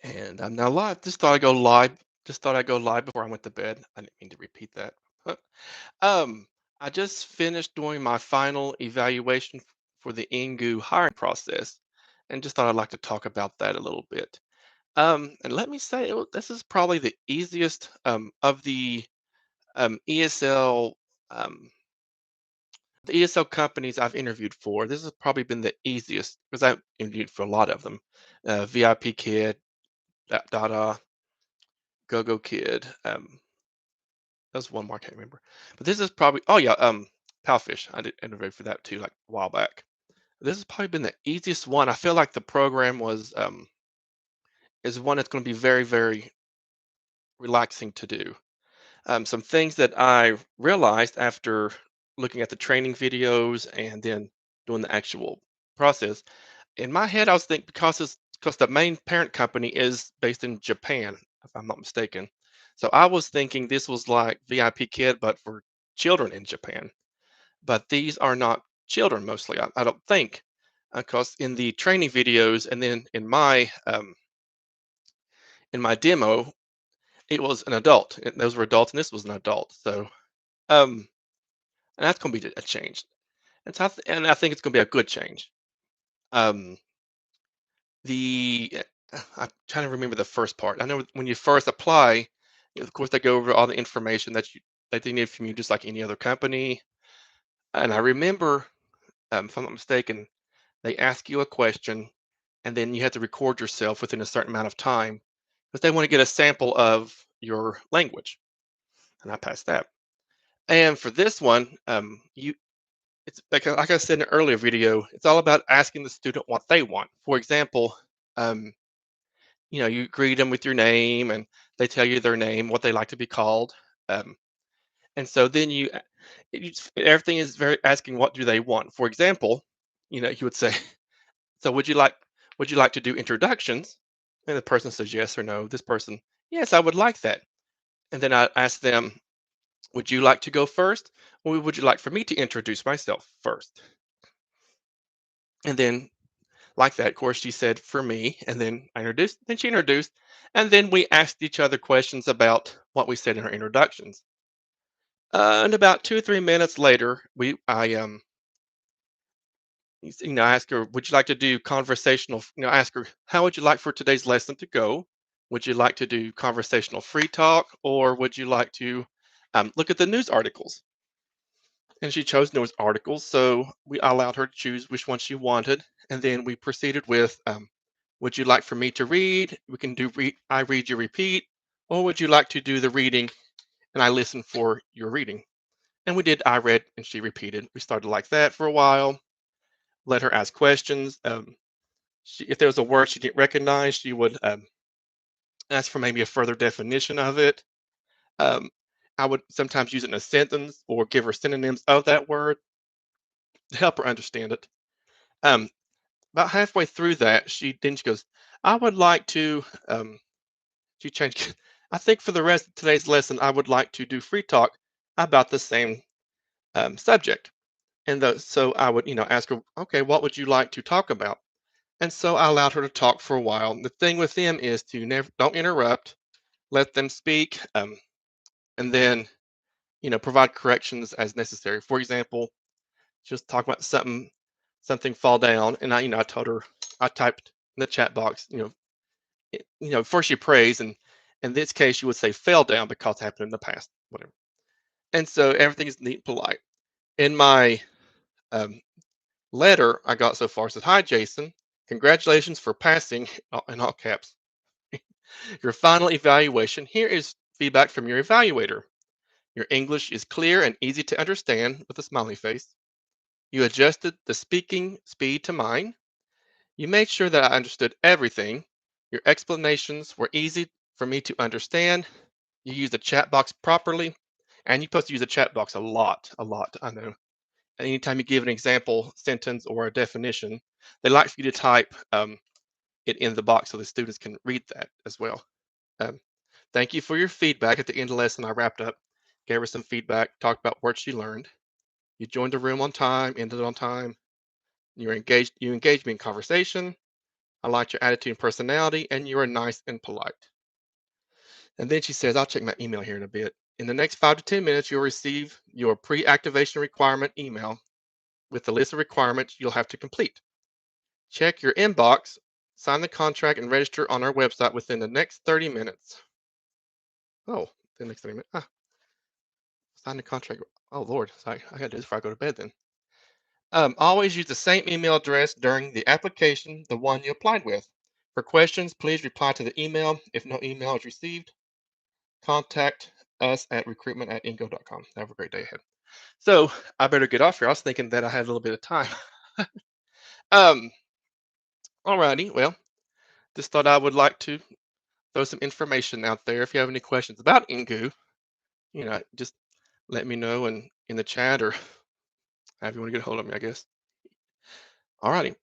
And I'm now live. Just thought I'd go live. Just thought I'd go live before I went to bed. I didn't mean to repeat that. um, I just finished doing my final evaluation for the Engoo hiring process, and just thought I'd like to talk about that a little bit. And let me say, this is probably the easiest of um, the ESL companies I've interviewed for. This has probably been the easiest because I've interviewed for a lot of them. VIP Kid, Dada, Go Go Kid. There's one more I can't remember, but this is probably oh yeah, Palfish. I did interview for that too, like a while back. This has probably been the easiest one. I feel like the program was is one that's going to be very relaxing to do. Some things that I realized after looking at the training videos and then doing the actual process. In my head, I was thinking because the main parent company is based in Japan, if I'm not mistaken. So I was thinking this was like VIP Kid, but for children in Japan. But these are not children mostly, I don't think, because in the training videos and then in my demo, it was an adult. Those were adults, and this was an adult. So um, and that's going to be a change. And I think it's going to be a good change. Um, I'm trying to remember the first part. I know when you first apply, of course, they go over all the information that they need from you, just like any other company. And I remember, if I'm not mistaken, they ask you a question, and then you have to record yourself within a certain amount of time because they want to get a sample of your language. And I passed that. And for this one, it's like I said in an earlier video, it's all about asking the student what they want. For example, um, you greet them with your name and they tell you their name, what they like to be called. Um, and so then everything is very asking what do they want. For example, you would say, so would you like to do introductions? And the person says yes or no. This person, yes, I would like that. And then I ask them, would you like to go first? Or would you like for me to introduce myself first? And then like that, of course, she said for me, and then she introduced, and then we asked each other questions about what we said in our introductions. And about 2 or 3 minutes later, I asked her, would you like to do conversational, ask her, how would you like for today's lesson to go? Would you like to do conversational free talk, or would you like to look at the news articles? And she chose news articles, so we allowed her to choose which one she wanted, and then we proceeded with, would you like for me to read? We can do I read, you repeat, or would you like to do the reading and I listen for your reading? And we did I read and she repeated. We started like that for a while. Let her ask questions. If there was a word she didn't recognize, she would ask for maybe a further definition of it. Um, I would sometimes use it in a sentence or give her synonyms of that word to help her understand it. Um, about halfway through that, she goes, I would like to. She changed. I think for the rest of today's lesson, I would like to do free talk about the same subject. So I would, ask her, okay, what would you like to talk about? And so I allowed her to talk for a while. The thing with them is to never don't interrupt, let them speak, and then provide corrections as necessary. For example, just talk about something fall down, and I told her I typed in the chat box, first you praise, and in this case you would say fell down because it happened in the past, whatever. And so everything is neat and polite. In my um, letter I got so far says, "Hi Jason, congratulations for passing," in all caps, "your final evaluation. Here is feedback from your evaluator. Your English is clear and easy to understand," with a smiley face. "You adjusted the speaking speed to mine. You made sure that I understood everything. Your explanations were easy for me to understand. You use the chat box properly, and you're supposed to use the chat box a lot. I know. Anytime you give an example sentence or a definition, they like for you to type it in the box so the students can read that as well. Um, Thank you for your feedback. At the end of the lesson, I wrapped up, gave her some feedback, talked about what she learned. You joined the room on time, ended on time. You engaged me in conversation. I liked your attitude and personality, and you are nice and polite." And then she says, I'll check my email here in a bit. In the next 5 to 10 minutes, you'll receive your pre-activation requirement email with the list of requirements you'll have to complete. Check your inbox, sign the contract, and register on our website within the next 30 minutes. Oh, the next 30 minutes. Ah, sign the contract. Oh, Lord. Sorry, I got to do this before I go to bed then. Always use the same email address during the application, the one you applied with. For questions, please reply to the email. If no email is received, contact us at recruitment@engoo.com. Have a great day ahead. So I better get off here. I was thinking that I had a little bit of time. Um, Alrighty. Well, just thought I would like to throw some information out there. If you have any questions about Engoo, just let me know in the chat or however you want to get a hold of me, I guess. Alrighty.